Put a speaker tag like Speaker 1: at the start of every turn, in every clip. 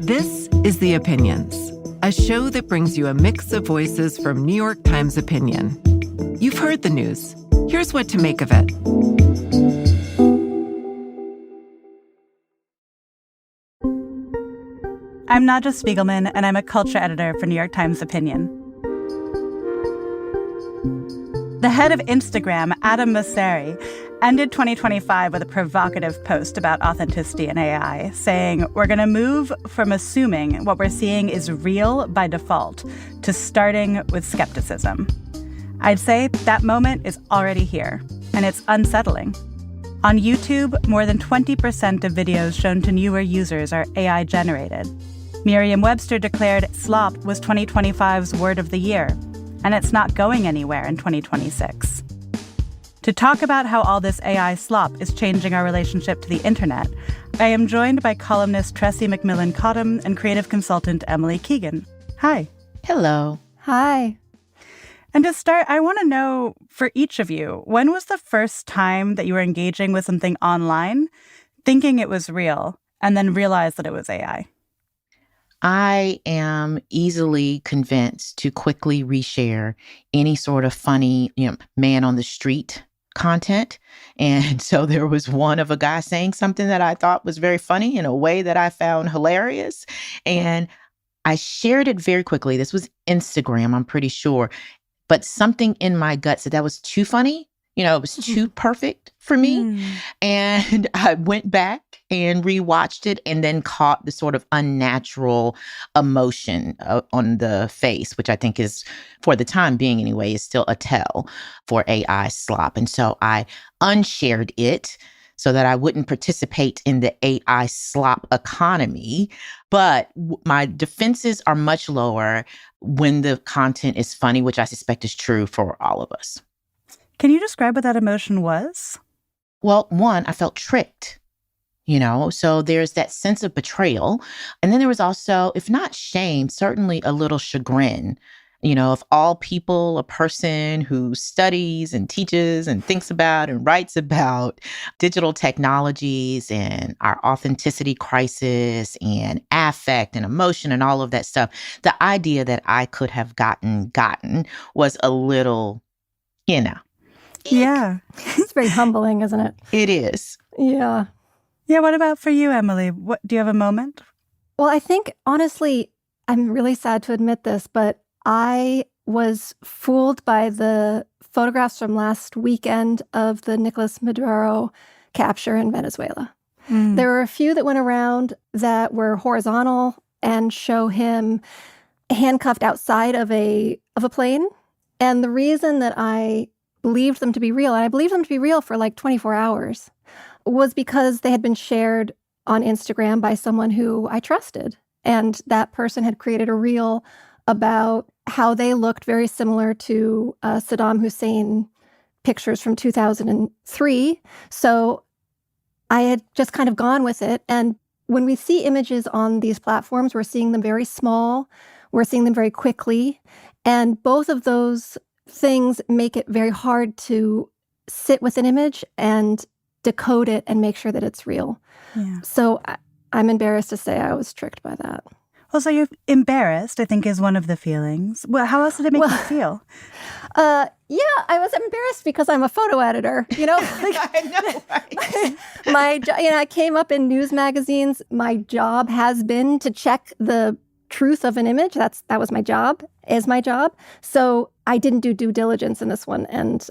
Speaker 1: This is The Opinions, a show that brings you a mix of voices from New York Times Opinion. You've heard the news. Here's what to make of it.
Speaker 2: I'm Nadja Spiegelman, and I'm a culture editor for New York Times Opinion. The head of Instagram, Adam Mosseri, ended 2025 with a provocative post about authenticity in AI, saying, "We're going to move from assuming what we're seeing is real by default to starting with skepticism." I'd say that moment is already here, and it's unsettling. On YouTube, more than 20% of videos shown to newer users are AI-generated. Merriam-Webster declared slop was 2025's word of the year, and it's not going anywhere in 2026. To talk about how all this AI slop is changing our relationship to the internet, I am joined by columnist Tressie McMillan Cottom and creative consultant Emily Keegan. Hi.
Speaker 3: Hello.
Speaker 4: Hi.
Speaker 2: And to start, I want to know, for each of you, when was the first time that you were engaging with something online, thinking it was real, and then realized that it was AI?
Speaker 3: I am easily convinced to quickly reshare any sort of funny, man on the street content. And so there was one of a guy saying something that I thought was very funny in a way that I found hilarious. And I shared it very quickly. This was Instagram, I'm pretty sure. But something in my gut said that was too funny. It was too perfect for me. And I went back and rewatched it and then caught the sort of unnatural emotion on the face, which I think is, for the time being anyway, is still a tell for AI slop. And so I unshared it so that I wouldn't participate in the AI slop economy. But my defenses are much lower when the content is funny, which I suspect is true for all of us.
Speaker 2: Can you describe what that emotion was?
Speaker 3: Well, one, I felt tricked, so there's that sense of betrayal. And then there was also, if not shame, certainly a little chagrin. Of all people, a person who studies and teaches and thinks about and writes about digital technologies and our authenticity crisis and affect and emotion and all of that stuff, the idea that I could have gotten was a little,
Speaker 2: Yeah.
Speaker 4: It's very humbling, isn't it?
Speaker 3: It is.
Speaker 4: Yeah.
Speaker 2: Yeah, what about for you, Emily? Do you have a moment?
Speaker 4: Well, I think, honestly, I'm really sad to admit this, but I was fooled by the photographs from last weekend of the Nicolas Maduro capture in Venezuela. There were a few that went around that were horizontal and show him handcuffed outside of a plane. And the reason that I believed them to be real, and I believed them to be real for like 24 hours, was because they had been shared on Instagram by someone who I trusted. And that person had created a reel about how they looked very similar to Saddam Hussein pictures from 2003. So I had just kind of gone with it. And when we see images on these platforms, we're seeing them very small, we're seeing them very quickly. And both of those things make it very hard to sit with an image and decode it and make sure that it's real.
Speaker 2: Yeah.
Speaker 4: So I'm embarrassed to say I was tricked by that.
Speaker 2: Well, so you're embarrassed, I think, is one of the feelings. Well, how else did it make you feel?
Speaker 4: Yeah, I was embarrassed because I'm a photo editor.
Speaker 3: I know, right?
Speaker 4: I came up in news magazines. My job has been to check the truth of an image. That was my job, is my job. So I didn't do due diligence in this one. And,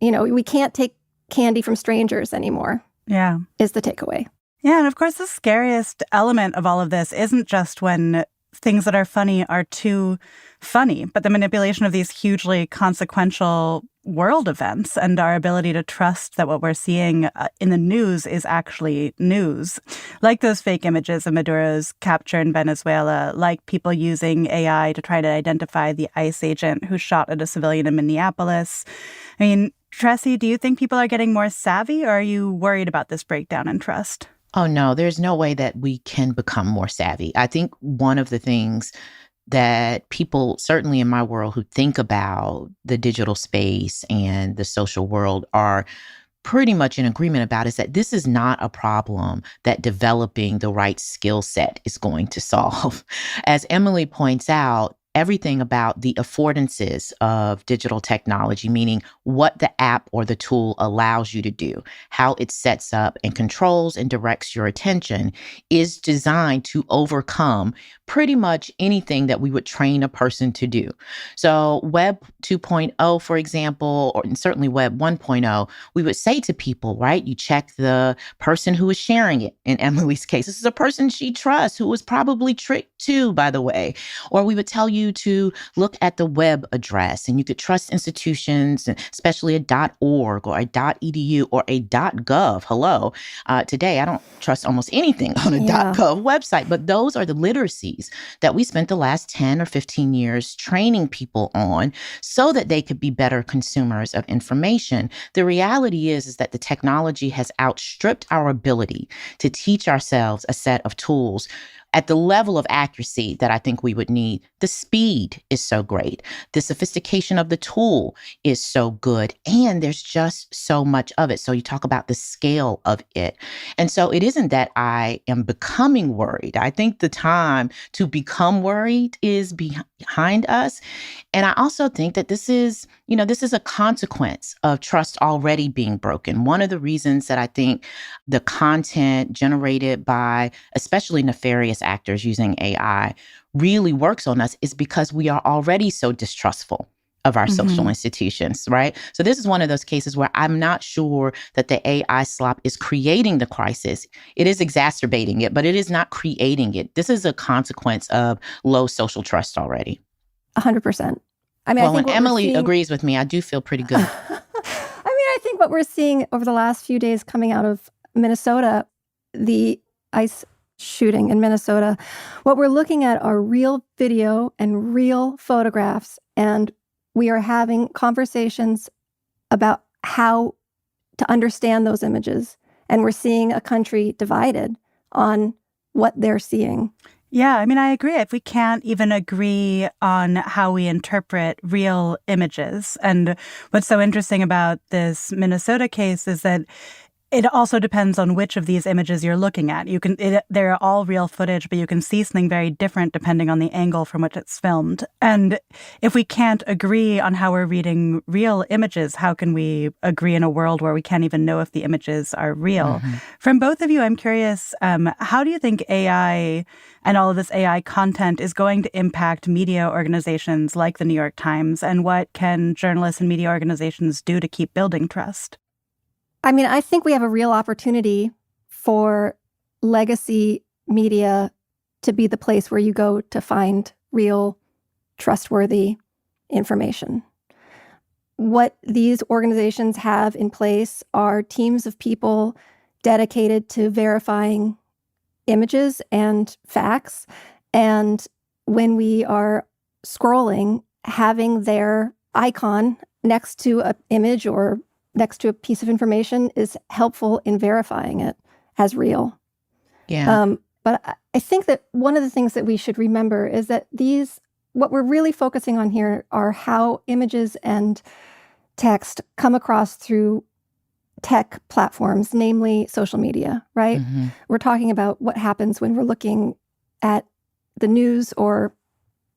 Speaker 4: we can't take candy from strangers anymore.
Speaker 2: Yeah.
Speaker 4: Is the takeaway.
Speaker 2: Yeah, and of course, the scariest element of all of this isn't just when things that are funny are too funny, but the manipulation of these hugely consequential world events and our ability to trust that what we're seeing in the news is actually news. Like those fake images of Maduro's capture in Venezuela, like people using AI to try to identify the ICE agent who shot at a civilian in Minneapolis. I mean, Tressie, do you think people are getting more savvy, or are you worried about this breakdown in trust?
Speaker 3: Oh, no, there's no way that we can become more savvy. I think one of the things that people, certainly in my world, who think about the digital space and the social world are pretty much in agreement about is that this is not a problem that developing the right skill set is going to solve. As Emily points out, everything about the affordances of digital technology, meaning what the app or the tool allows you to do, how it sets up and controls and directs your attention, is designed to overcome pretty much anything that we would train a person to do. So Web 2.0, for example, or certainly Web 1.0, we would say to people, right, you check the person who is sharing it. In Emily's case, this is a person she trusts who was probably tricked too, by the way. Or we would tell you to look at the web address, and you could trust institutions, especially a .org or a .edu or a .gov. Hello. Today, I don't trust almost anything on a .gov website, but those are the literacies that we spent the last 10 or 15 years training people on so that they could be better consumers of information. The reality is that the technology has outstripped our ability to teach ourselves a set of tools at the level of accuracy that I think we would need. The speed is so great. The sophistication of the tool is so good. And there's just so much of it. So you talk about the scale of it. And so it isn't that I am becoming worried. I think the time to become worried is behind us. And I also think that this is a consequence of trust already being broken. One of the reasons that I think the content generated by especially nefarious actors using AI really works on us is because we are already so distrustful of our social institutions, right? So this is one of those cases where I'm not sure that the AI slop is creating the crisis. It is exacerbating it, but it is not creating it. This is a consequence of low social trust already.
Speaker 4: 100%. I mean,
Speaker 3: well,
Speaker 4: I think
Speaker 3: when Emily agrees with me, I do feel pretty good.
Speaker 4: I think what we're seeing over the last few days coming out of Minnesota, the ICE shooting in Minnesota, what we're looking at are real video and real photographs. And we are having conversations about how to understand those images. And we're seeing a country divided on what they're seeing.
Speaker 2: Yeah, I mean, I agree. If we can't even agree on how we interpret real images. And what's so interesting about this Minnesota case is that it also depends on which of these images you're looking at. They're all real footage, but you can see something very different depending on the angle from which it's filmed. And if we can't agree on how we're reading real images, how can we agree in a world where we can't even know if the images are real? From both of you, I'm curious, how do you think AI and all of this AI content is going to impact media organizations like the New York Times? And what can journalists and media organizations do to keep building trust?
Speaker 4: I mean, I think we have a real opportunity for legacy media to be the place where you go to find real, trustworthy information. What these organizations have in place are teams of people dedicated to verifying images and facts. And when we are scrolling, having their icon next to an image or next to a piece of information is helpful in verifying it as real.
Speaker 3: Yeah.
Speaker 4: But I think that one of the things that we should remember is that what we're really focusing on here are how images and text come across through tech platforms, namely social media, right? We're talking about what happens when we're looking at the news or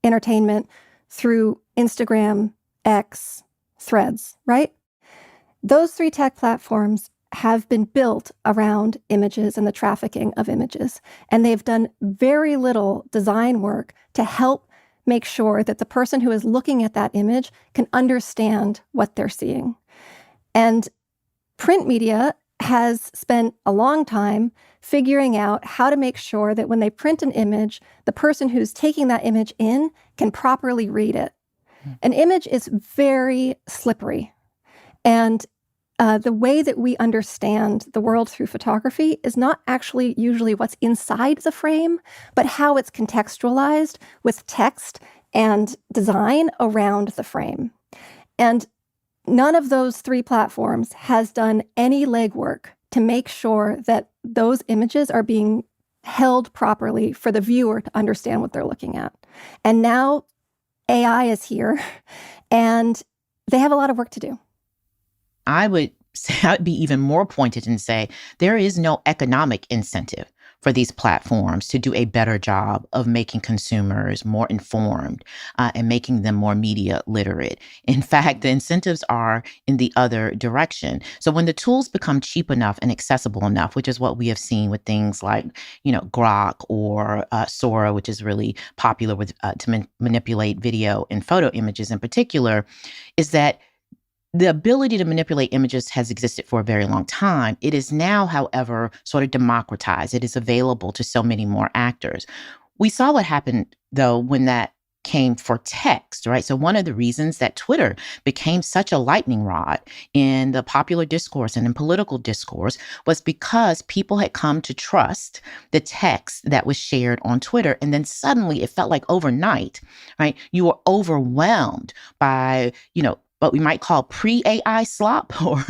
Speaker 4: entertainment through Instagram, X, Threads, right? Those three tech platforms have been built around images and the trafficking of images. And they've done very little design work to help make sure that the person who is looking at that image can understand what they're seeing. And print media has spent a long time figuring out how to make sure that when they print an image, the person who's taking that image in can properly read it. An image is very slippery. And the way that we understand the world through photography is not actually usually what's inside the frame, but how it's contextualized with text and design around the frame. And none of those three platforms has done any legwork to make sure that those images are being held properly for the viewer to understand what they're looking at. And now AI is here, and they have a lot of work to do.
Speaker 3: I would I'd be even more pointed and say there is no economic incentive for these platforms to do a better job of making consumers more informed and making them more media literate. In fact, the incentives are in the other direction. So when the tools become cheap enough and accessible enough, which is what we have seen with things like, Grok or Sora, which is really popular with to manipulate video and photo images in particular, is that the ability to manipulate images has existed for a very long time. It is now, however, sort of democratized. It is available to so many more actors. We saw what happened, though, when that came for text, right? So one of the reasons that Twitter became such a lightning rod in the popular discourse and in political discourse was because people had come to trust the text that was shared on Twitter. And then suddenly it felt like overnight, right? You were overwhelmed by, what we might call pre-AI slop, or,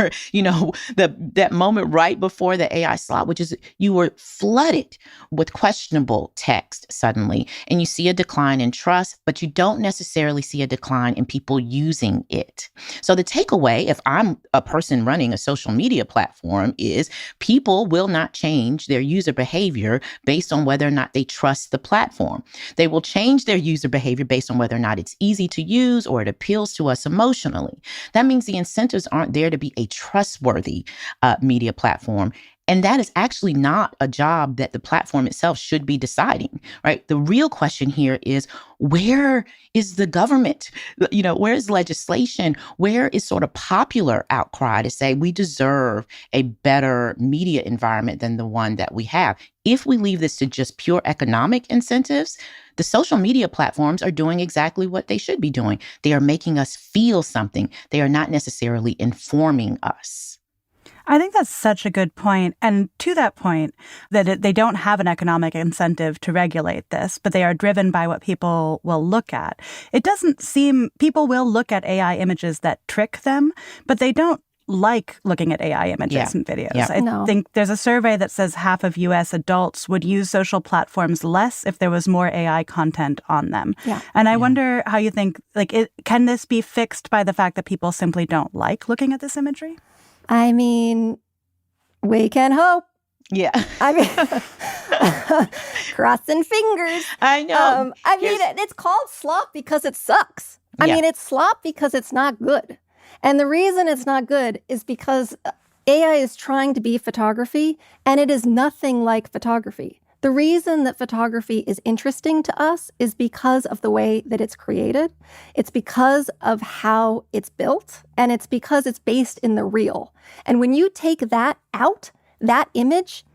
Speaker 3: that moment right before the AI slop, which is you were flooded with questionable text suddenly. And you see a decline in trust, but you don't necessarily see a decline in people using it. So the takeaway, if I'm a person running a social media platform, is people will not change their user behavior based on whether or not they trust the platform. They will change their user behavior based on whether or not it's easy to use or it appeals to us emotionally. That means the incentives aren't there to be a trustworthy media platform. And that is actually not a job that the platform itself should be deciding, right? The real question here is, where is the government? Where is legislation? Where is sort of popular outcry to say we deserve a better media environment than the one that we have? If we leave this to just pure economic incentives, the social media platforms are doing exactly what they should be doing. They are making us feel something. They are not necessarily informing us.
Speaker 2: I think that's such a good point. And to that point, that they don't have an economic incentive to regulate this, but they are driven by what people will look at. It doesn't seem people will look at AI images that trick them, but they don't like looking at AI images and videos.
Speaker 3: Yeah.
Speaker 2: I think there's a survey that says half of U.S. adults would use social platforms less if there was more AI content on them.
Speaker 4: Yeah.
Speaker 2: And I wonder how you think, can this be fixed by the fact that people simply don't like looking at this imagery?
Speaker 4: I mean, we can hope.
Speaker 3: Yeah.
Speaker 4: I mean, crossing fingers.
Speaker 3: I know.
Speaker 4: It's called slop because it sucks. I mean, it's slop because it's not good. And the reason it's not good is because AI is trying to be photography, and it is nothing like photography. The reason that photography is interesting to us is because of the way that it's created. It's because of how it's built, and it's because it's based in the real. And when you take that out, that image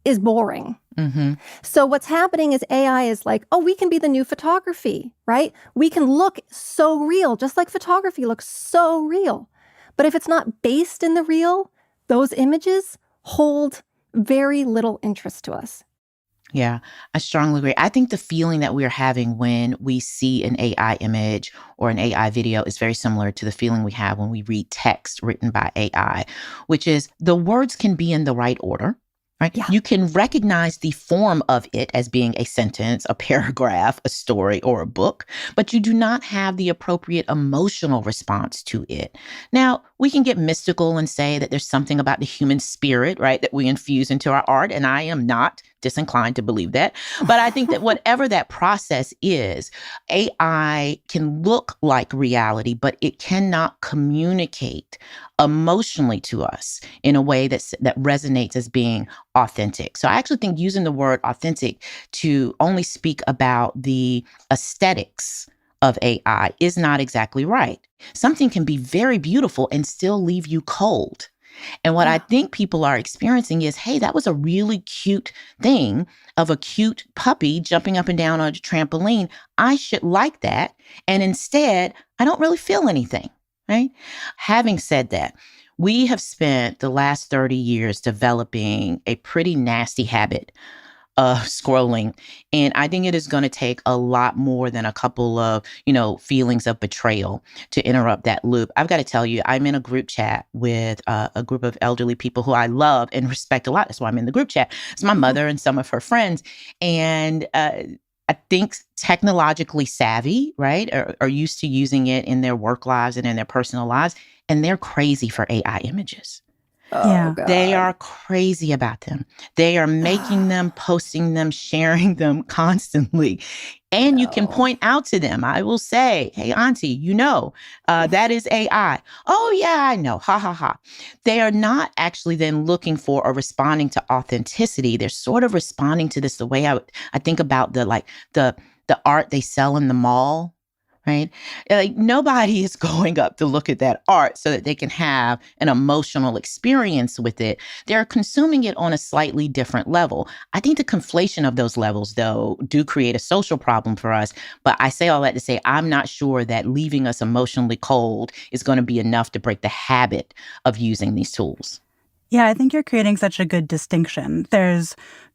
Speaker 4: is boring.
Speaker 3: Mm-hmm.
Speaker 4: So what's happening is AI is like, oh, we can be the new photography, right? We can look so real, just like photography looks so real. But if it's not based in the real, those images hold very little interest to us.
Speaker 3: Yeah, I strongly agree. I think the feeling that we're having when we see an AI image or an AI video is very similar to the feeling we have when we read text written by AI, which is the words can be in the right order. Right?
Speaker 4: Yeah.
Speaker 3: You can recognize the form of it as being a sentence, a paragraph, a story, or a book, but you do not have the appropriate emotional response to it. Now, we can get mystical and say that there's something about the human spirit, right, that we infuse into our art, and I am not disinclined to believe that. But I think that whatever that process is, AI can look like reality, but it cannot communicate emotionally to us in a way that resonates as being authentic. So I actually think using the word authentic to only speak about the aesthetics of AI is not exactly right. Something can be very beautiful and still leave you cold. And what I think people are experiencing is, hey, that was a really cute thing of a cute puppy jumping up and down on a trampoline. I should like that. And instead, I don't really feel anything, right? Having said that, we have spent the last 30 years developing a pretty nasty habit of scrolling. And I think it is going to take a lot more than a couple of, feelings of betrayal to interrupt that loop. I've got to tell you, I'm in a group chat with a group of elderly people who I love and respect a lot. That's why I'm in the group chat. It's my mother and some of her friends. And I think technologically savvy, right, are used to using it in their work lives and in their personal lives. And they're crazy for AI images.
Speaker 4: Oh,
Speaker 2: Yeah.
Speaker 4: God.
Speaker 3: They are crazy about them. They are making them, posting them, sharing them constantly. And you can
Speaker 4: No.
Speaker 3: point out to them, I will say, hey, auntie, that is AI. Oh, yeah, I know. Ha, ha, ha. They are not actually then looking for or responding to authenticity. They're sort of responding to this the way I think about the art they sell in the mall. Right? Like nobody is going up to look at that art so that they can have an emotional experience with it. They're consuming it on a slightly different level. I think the conflation of those levels, though, do create a social problem for us. But I say all that to say, I'm not sure that leaving us emotionally cold is going to be enough to break the habit of using these tools.
Speaker 2: Yeah, I think you're creating such a good distinction.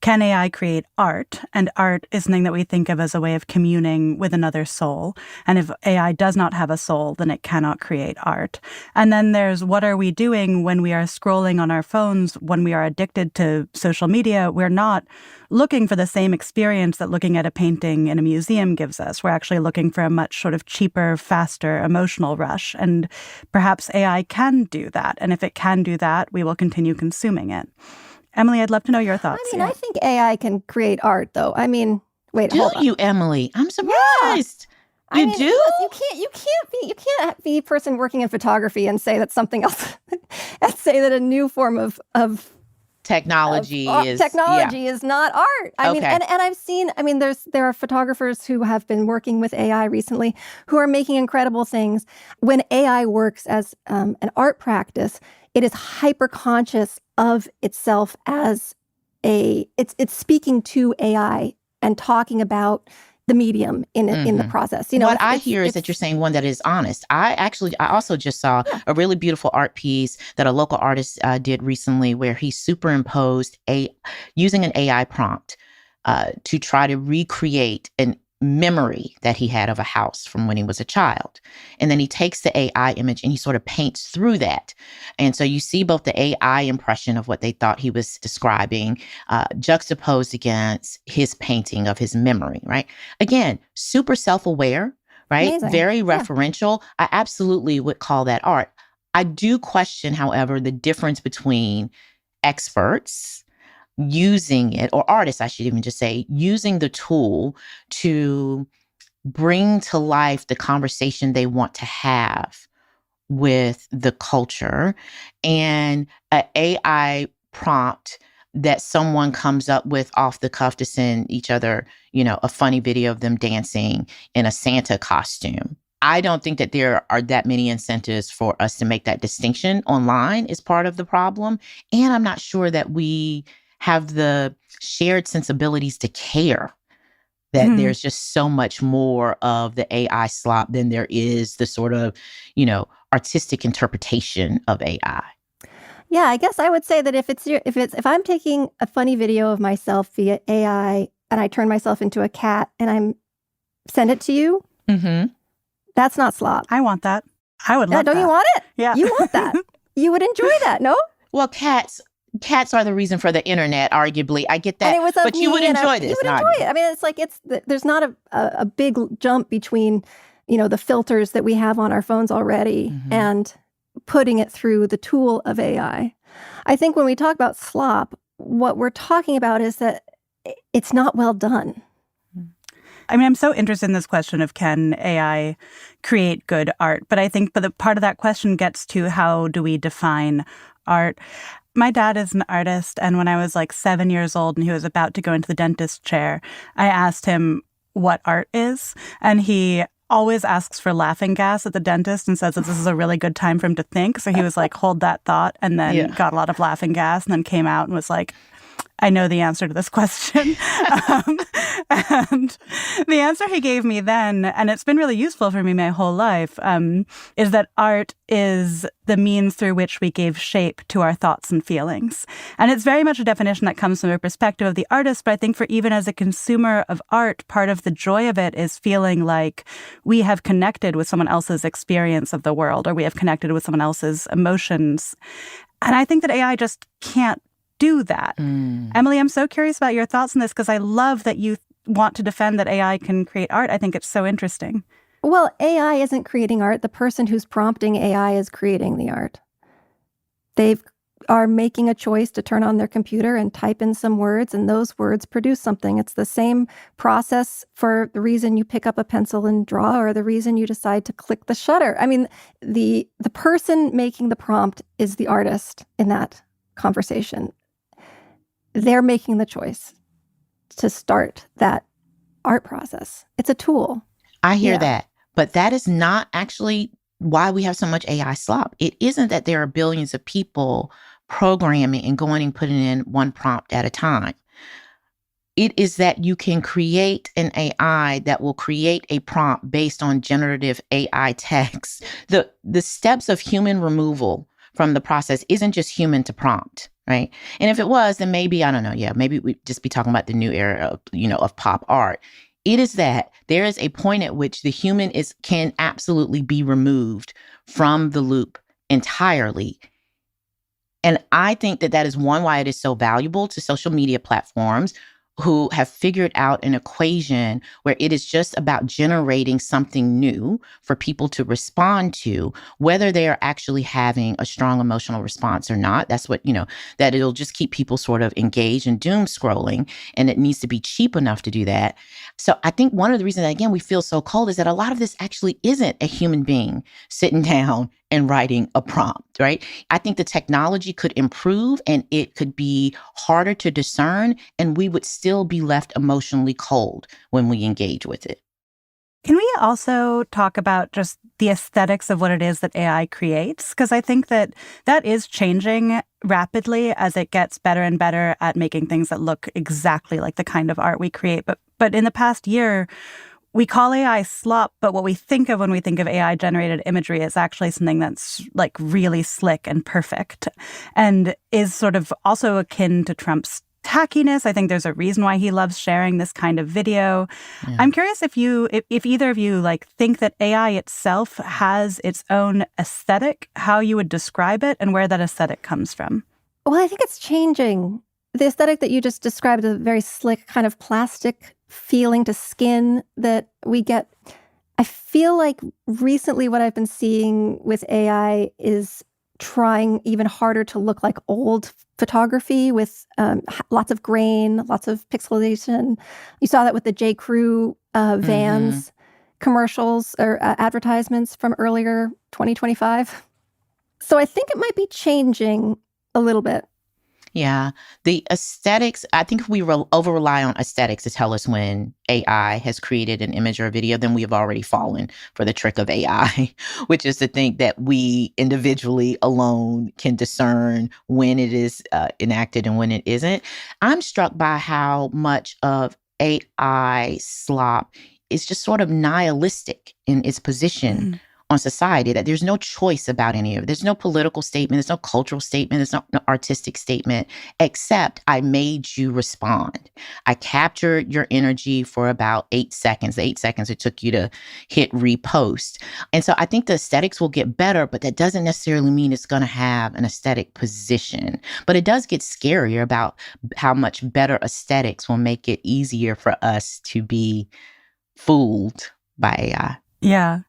Speaker 2: Can AI create art? And art is something that we think of as a way of communing with another soul. And if AI does not have a soul, then it cannot create art. And then there's what are we doing when we are scrolling on our phones, when we are addicted to social media? We're not looking for the same experience that looking at a painting in a museum gives us. We're actually looking for a much sort of cheaper, faster emotional rush. And perhaps AI can do that. And if it can do that, we will continue consuming it. Emily, I'd love to know your thoughts.
Speaker 4: I mean, I think AI can create art, though. I mean, wait, hold on.
Speaker 3: Do you, Emily? I'm surprised.
Speaker 4: I
Speaker 3: You
Speaker 4: mean,
Speaker 3: do?
Speaker 4: You can't be a person working in photography and say that something else, and say that a new form of
Speaker 3: Technology
Speaker 4: is not art. I mean,
Speaker 3: Okay.
Speaker 4: and I've seen. I mean, there are photographers who have been working with AI recently who are making incredible things. When AI works as an art practice, it is hyper conscious of itself as it's speaking to AI and talking about the medium in the process.
Speaker 3: What I hear is that you're saying one that is honest. I also just saw a really beautiful art piece that a local artist did recently where he superimposed using an AI prompt to try to recreate an memory that he had of a house from when he was a child. And then he takes the AI image and he sort of paints through that. And so you see both the AI impression of what they thought he was describing juxtaposed against his painting of his memory, right? Again, super self-aware, right?
Speaker 4: Amazing.
Speaker 3: Very
Speaker 4: Yeah.
Speaker 3: referential. I absolutely would call that art. I do question, however, the difference between experts using it, or artists, I should even just say, using the tool to bring to life the conversation they want to have with the culture, and an AI prompt that someone comes up with off the cuff to send each other, a funny video of them dancing in a Santa costume. I don't think that there are that many incentives for us to make that distinction online is part of the problem. And I'm not sure that we have the shared sensibilities to care that there's just so much more of the AI slop than there is the sort of, artistic interpretation of AI.
Speaker 4: Yeah, I guess I would say that if I'm taking a funny video of myself via AI and I turn myself into a cat and I send it to you, that's not slop.
Speaker 2: I want that. I would love that.
Speaker 4: Don't you want it?
Speaker 2: Yeah.
Speaker 4: You want that. You would enjoy that, no?
Speaker 3: Well, cats are the reason for the internet, arguably. I get that.
Speaker 4: And it was
Speaker 3: but you would enjoy this.
Speaker 4: You would enjoy it. I mean, it's like there's not a big jump between, the filters that we have on our phones already and putting it through the tool of AI. I think when we talk about slop, what we're talking about is that it's not well done.
Speaker 2: I mean, I'm so interested in this question of can AI create good art? But I think the part of that question gets to how do we define art? My dad is an artist, and when I was like 7 years old and he was about to go into the dentist chair, I asked him what art is, and he always asks for laughing gas at the dentist and says that this is a really good time for him to think. So he was like, hold that thought, and then got a lot of laughing gas and then came out and was like, I know the answer to this question. And the answer he gave me then, and it's been really useful for me my whole life, is that art is the means through which we gave shape to our thoughts and feelings. And it's very much a definition that comes from a perspective of the artist, but I think for even as a consumer of art, part of the joy of it is feeling like we have connected with someone else's experience of the world, or we have connected with someone else's emotions. And I think that AI just can't do that. Emily, I'm so curious about your thoughts on this because I love that you want to defend that AI can create art. I think it's so interesting.
Speaker 4: Well, AI isn't creating art. The person who's prompting AI is creating the art. They've are making a choice to turn on their computer and type in some words, and those words produce something. It's the same process for the reason you pick up a pencil and draw, or the reason you decide to click the shutter. I mean, the person making the prompt is the artist in that conversation. They're making the choice to start that art process. It's a tool.
Speaker 3: I hear that. But that is not actually why we have so much AI slop. It isn't that there are billions of people programming and going and putting in one prompt at a time. It is that you can create an AI that will create a prompt based on generative AI text. The steps of human removal from the process isn't just human to prompt, right? And if it was, then maybe, I don't know, maybe we'd just be talking about the new era of, of pop art. It is that there is a point at which the human can absolutely be removed from the loop entirely. And I think that is one why it is so valuable to social media platforms who have figured out an equation where it is just about generating something new for people to respond to, whether they are actually having a strong emotional response or not. That's what, that it'll just keep people sort of engaged in doom scrolling, and it needs to be cheap enough to do that. So I think one of the reasons that, again, we feel so cold is that a lot of this actually isn't a human being sitting down and writing a prompt, right? I think the technology could improve and it could be harder to discern, and we would still be left emotionally cold when we engage with it.
Speaker 2: Can we also talk about just the aesthetics of what it is that AI creates? Because I think that is changing rapidly as it gets better and better at making things that look exactly like the kind of art we create. But in the past year, we call AI slop, but what we think of when we think of AI-generated imagery is actually something that's like really slick and perfect, and is sort of also akin to Trump's tackiness. I think there's a reason why he loves sharing this kind of video. Yeah. I'm curious if either of you think that AI itself has its own aesthetic, how you would describe it, and where that aesthetic comes from.
Speaker 4: Well, I think it's changing. The aesthetic that you just described, a very slick kind of plastic feeling to skin that we get. I feel like recently what I've been seeing with AI is trying even harder to look like old photography with lots of grain, lots of pixelation. You saw that with the J. Crew Vans commercials or advertisements from earlier 2025. So I think it might be changing a little bit.
Speaker 3: Yeah. The aesthetics, I think if we over-rely on aesthetics to tell us when AI has created an image or a video, then we have already fallen for the trick of AI, which is to think that we individually alone can discern when it is enacted and when it isn't. I'm struck by how much of AI slop is just sort of nihilistic in its position on society, that there's no choice about any of it. There's no political statement, there's no cultural statement, there's no artistic statement, except I made you respond. I captured your energy for about 8 seconds, the 8 seconds it took you to hit repost. And so I think the aesthetics will get better, but that doesn't necessarily mean it's going to have an aesthetic position. But it does get scarier about how much better aesthetics will make it easier for us to be fooled by AI.
Speaker 2: Yeah.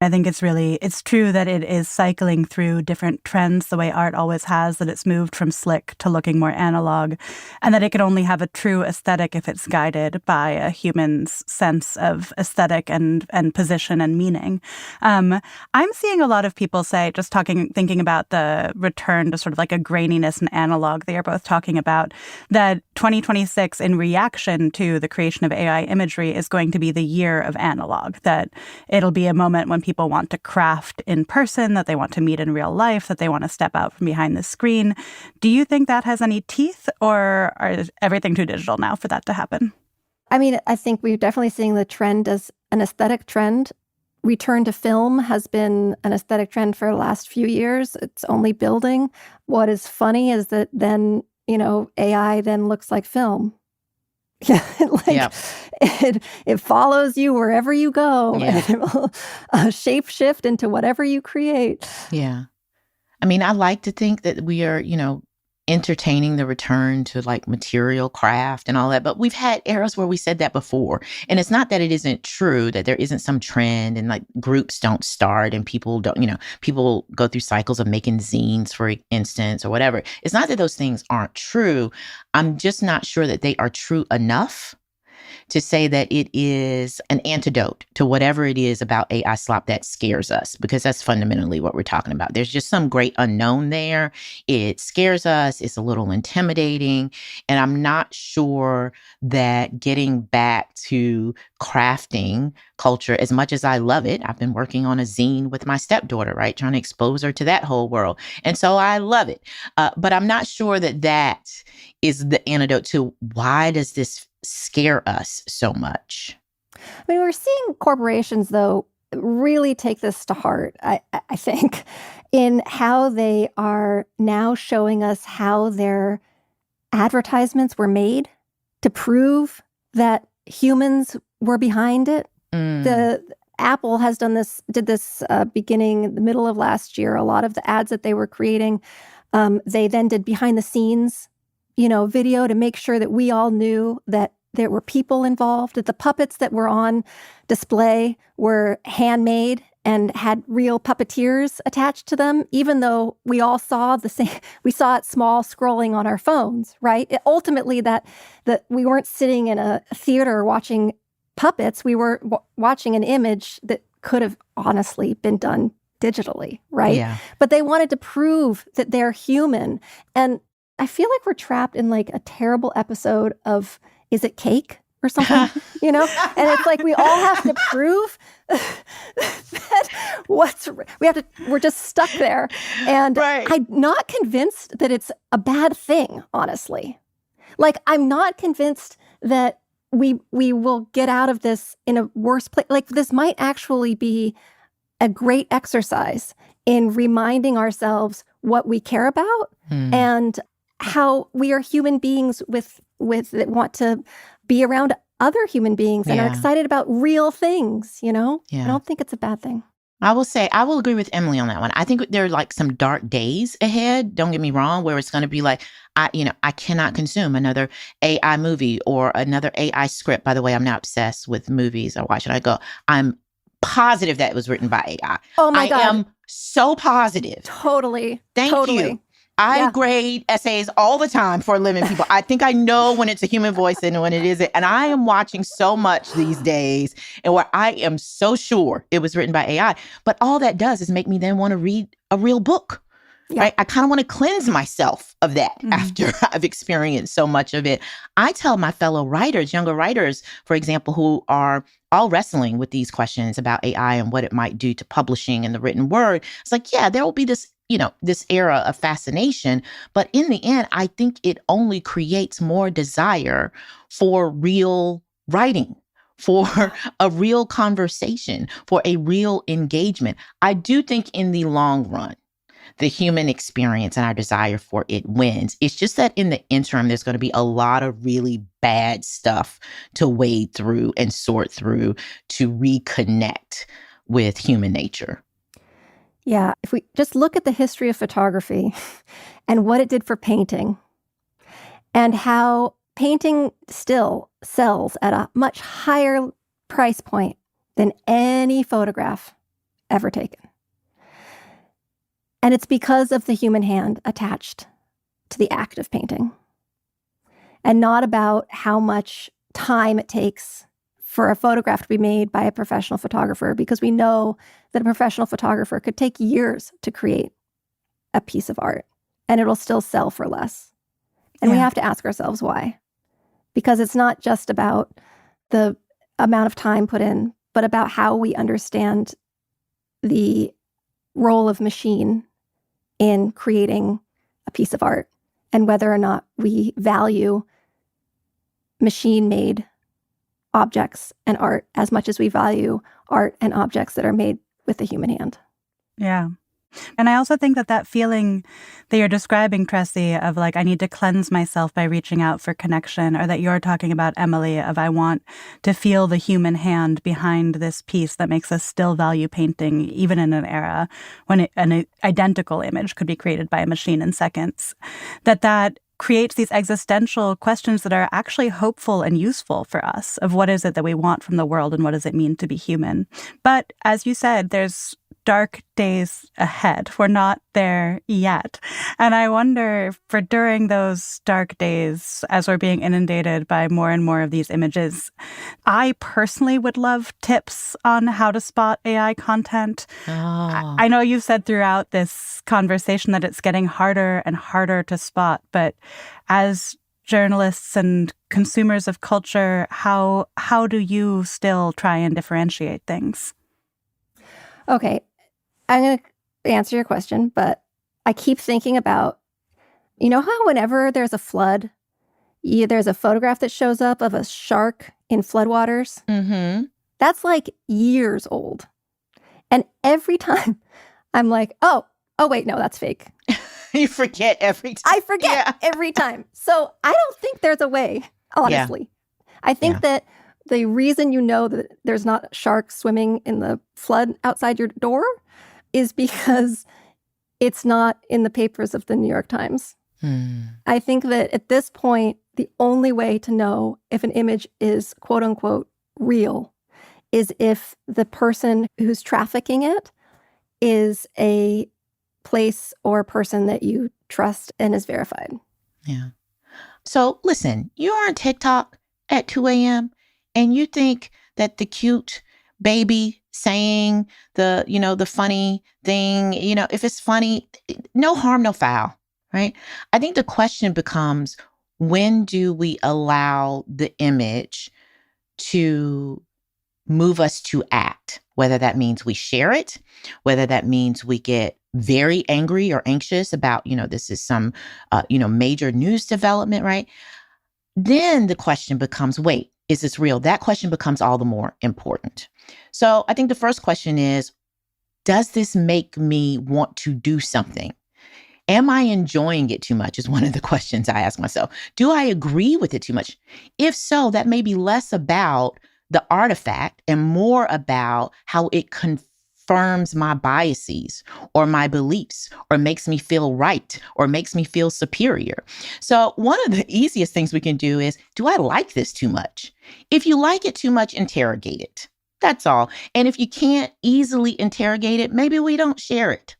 Speaker 2: I think it's true that it is cycling through different trends the way art always has, that it's moved from slick to looking more analog, and that it can only have a true aesthetic if it's guided by a human's sense of aesthetic and position and meaning. I'm seeing a lot of people say, thinking about the return to sort of like a graininess and analog they are both talking about, that 2026 in reaction to the creation of AI imagery is going to be the year of analog, that it'll be a moment when people want to craft in person, that they want to meet in real life, that they want to step out from behind the screen. Do you think that has any teeth, or is everything too digital now for that to happen?
Speaker 4: I mean, I think we're definitely seeing the trend as an aesthetic trend. Return to film has been an aesthetic trend for the last few years. It's only building. What is funny is that then, AI then looks like film. It follows you wherever you go, and it will shape shift into whatever you create.
Speaker 3: Yeah. I mean, I like to think that we are, entertaining the return to like material craft and all that. But we've had eras where we said that before. And it's not that it isn't true, that there isn't some trend and like groups don't start and people don't, people go through cycles of making zines, for instance, or whatever. It's not that those things aren't true. I'm just not sure that they are true enough to say that it is an antidote to whatever it is about AI slop that scares us, because that's fundamentally what we're talking about. There's just some great unknown there. It scares us. It's a little intimidating. And I'm not sure that getting back to crafting culture, as much as I love it, I've been working on a zine with my stepdaughter, right? Trying to expose her to that whole world. And so I love it. But I'm not sure that that is the antidote to why does this scare us so much.
Speaker 4: I mean, we're seeing corporations, though, really take this to heart, I think, in how they are now showing us how their advertisements were made to prove that humans were behind it. The Apple has did this beginning in the middle of last year. A lot of the ads that they were creating, they then did behind the scenes video to make sure that we all knew that there were people involved, that the puppets that were on display were handmade and had real puppeteers attached to them, even though we all saw the same, we saw it small scrolling on our phones, right? Ultimately, that we weren't sitting in a theater watching puppets, we were watching an image that could have honestly been done digitally, right?
Speaker 3: Yeah.
Speaker 4: But they wanted to prove that they're human. And I feel like we're trapped in like a terrible episode of Is It Cake or something, And it's like we all have to prove that we're just stuck there. And
Speaker 3: Right.
Speaker 4: I'm not convinced that it's a bad thing, honestly. Like, I'm not convinced that we will get out of this in a worse place. Like, this might actually be a great exercise in reminding ourselves what we care about and how we are human beings with that want to be around other human beings and are excited about real things, Yeah. I don't think it's a bad thing.
Speaker 3: I will agree with Emily on that one. I think there are like some dark days ahead, don't get me wrong, where it's going to be like, I cannot consume another AI movie or another AI script. By the way, I'm now obsessed with movies. Or why should I go? I'm positive that it was written by AI.
Speaker 4: Oh my God.
Speaker 3: I am so positive.
Speaker 4: Totally.
Speaker 3: Thank you. I grade essays all the time for a living, people. I think I know when it's a human voice and when it isn't. And I am watching so much these days and where I am so sure it was written by AI. But all that does is make me then want to read a real book. Yeah. Right? I kind of want to cleanse myself of that after I've experienced so much of it. I tell my fellow writers, younger writers, for example, who are all wrestling with these questions about AI and what it might do to publishing and the written word. It's like, there will be this era of fascination. But in the end, I think it only creates more desire for real writing, for a real conversation, for a real engagement. I do think in the long run, the human experience and our desire for it wins. It's just that in the interim, there's going to be a lot of really bad stuff to wade through and sort through to reconnect with human nature.
Speaker 4: Yeah, if we just look at the history of photography and what it did for painting and how painting still sells at a much higher price point than any photograph ever taken. And it's because of the human hand attached to the act of painting and not about how much time it takes for a photograph to be made by a professional photographer, because we know that a professional photographer could take years to create a piece of art and it'll still sell for less. And we have to ask ourselves why. Because it's not just about the amount of time put in, but about how we understand the role of machine in creating a piece of art and whether or not we value machine-made objects and art as much as we value art and objects that are made with the human hand.
Speaker 2: Yeah. And I also think that feeling that you're describing, Tressie, of like, I need to cleanse myself by reaching out for connection, or that you're talking about, Emily, of I want to feel the human hand behind this piece that makes us still value painting, even in an era when an identical image could be created by a machine in seconds, that creates these existential questions that are actually hopeful and useful for us of what is it that we want from the world and what does it mean to be human. But as you said, there's dark days ahead. We're not there yet. And I wonder for during those dark days, as we're being inundated by more and more of these images, I personally would love tips on how to spot AI content.
Speaker 3: Oh.
Speaker 2: I know you've said throughout this conversation that it's getting harder and harder to spot, but as journalists and consumers of culture, how do you still try and differentiate things?
Speaker 4: Okay, I'm going to answer your question, but I keep thinking about, you know how whenever there's a flood, there's a photograph that shows up of a shark in floodwaters?
Speaker 3: Mm-hmm.
Speaker 4: That's like years old. And every time I'm like, oh, wait, no, that's fake.
Speaker 3: You forget every time.
Speaker 4: I forget every time. So I don't think there's a way, honestly. Yeah. I think that the reason you know that there's not sharks swimming in the flood outside your door is because it's not in the papers of the New York Times. I think that at this point, the only way to know if an image is quote unquote real is if the person who's trafficking it is a place or person that you trust and is verified.
Speaker 3: Yeah. So listen, you're on TikTok at 2 a.m. and you think that the cute baby saying the funny thing, if it's funny, no harm, no foul, right? I think the question becomes, when do we allow the image to move us to act? Whether that means we share it, whether that means we get very angry or anxious about, this is some, major news development, right? Then the question becomes, wait, is this real? That question becomes all the more important. So I think the first question is, does this make me want to do something? Am I enjoying it too much is one of the questions I ask myself. Do I agree with it too much? If so, that may be less about the artifact and more about how it confirms my biases or my beliefs or makes me feel right or makes me feel superior. So one of the easiest things we can do is, do I like this too much? If you like it too much, interrogate it. That's all. And if you can't easily interrogate it, maybe we don't share it.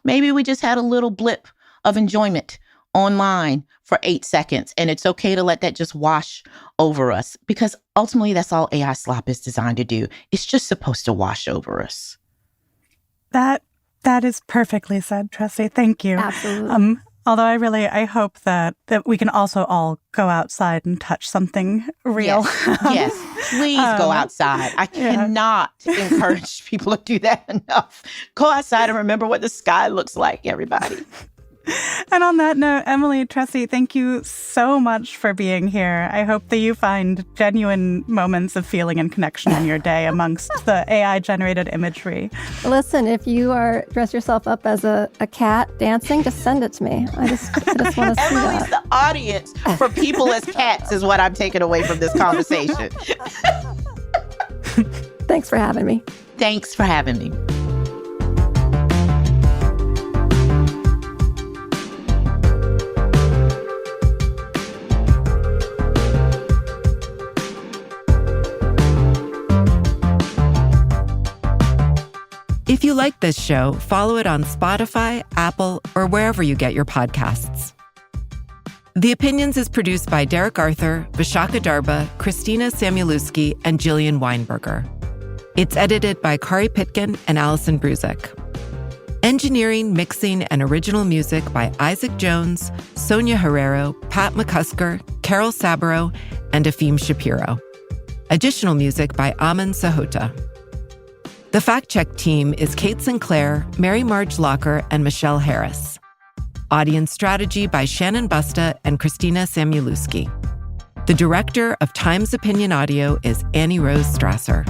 Speaker 3: Maybe we just had a little blip of enjoyment online for 8 seconds, and it's okay to let that just wash over us, because ultimately that's all AI slop is designed to do. It's just supposed to wash over us.
Speaker 2: That is perfectly said, Tressie. Thank you.
Speaker 4: Absolutely.
Speaker 2: Although I hope that we can also all go outside and touch something real.
Speaker 3: Yes. Please go outside. I cannot encourage people to do that enough. Go outside and remember what the sky looks like, everybody.
Speaker 2: And on that note, Emily, Tressie, thank you so much for being here. I hope that you find genuine moments of feeling and connection in your day amongst the AI-generated imagery.
Speaker 4: Listen, if you dress yourself up as a cat dancing, just send it to me. I just want to see
Speaker 3: Emily's
Speaker 4: that.
Speaker 3: The audience for people as cats is what I'm taking away from this conversation.
Speaker 4: Thanks for having me.
Speaker 3: Thanks for having me.
Speaker 1: If you like this show, follow it on Spotify, Apple, or wherever you get your podcasts. The Opinions is produced by Derek Arthur, Vishaka Darba, Christina Samuelewski, and Jillian Weinberger. It's edited by Kari Pitkin and Allison Bruzik. Engineering, mixing, and original music by Isaac Jones, Sonia Herrero, Pat McCusker, Carol Saburo, and Afim Shapiro. Additional music by Aman Sahota. The fact-check team is Kate Sinclair, Mary Marge Locker, and Michelle Harris. Audience strategy by Shannon Busta and Christina Samuelewski. The director of Times Opinion Audio is Annie Rose Strasser.